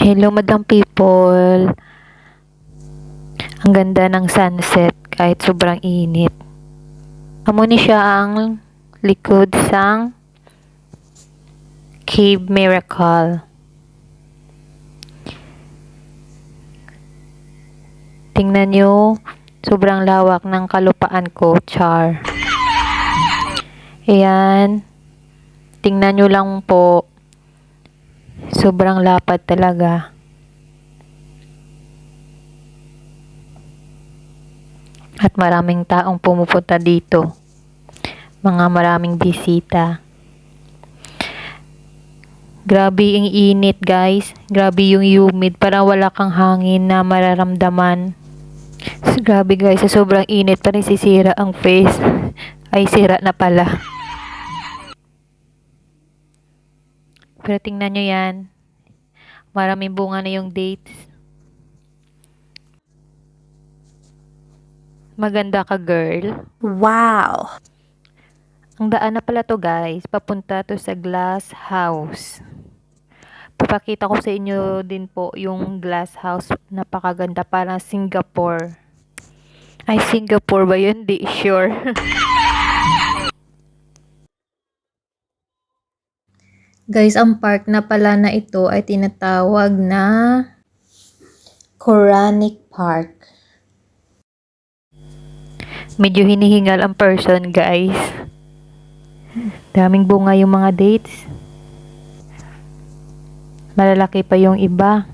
Hello, Madam People. Ang ganda ng sunset kahit sobrang init. Amo ni siya ang likod sang Cave Miracle. Tingnan nyo, sobrang lawak ng kalupaan ko, char. Ayan. Tingnan nyo lang po. Sobrang lapad talaga. At maraming taong pumupunta dito. Mga maraming bisita. Grabe yung init, guys. Grabe yung humid. Parang wala kang hangin na mararamdaman. Grabe, guys. Sa sobrang init, parang sisira ang face. Ay, sira na pala. Pero tingnan nyo yan. Maraming bunga na yung dates. Maganda ka, girl. Wow! Ang daan na pala to, guys. Papunta to sa glass house. Papakita ko sa inyo din po yung glass house. Napakaganda, parang Singapore. Ay, Singapore ba yun? Di sure. Guys, ang park na pala na ito ay tinatawag na Koranic Park. Medyo hinihingal ang person, guys. Daming bunga yung mga dates. Malalaki pa yung iba.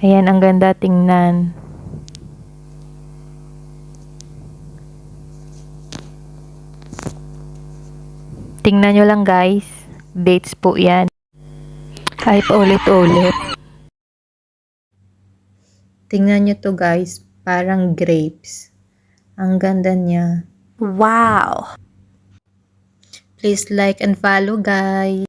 Ayan, ang ganda tingnan. Tingnan nyo lang, guys. Dates po yan. Ay, paulit-ulit. Tingnan nyo to, guys. Parang grapes. Ang ganda niya. Wow! Please like and follow, guys.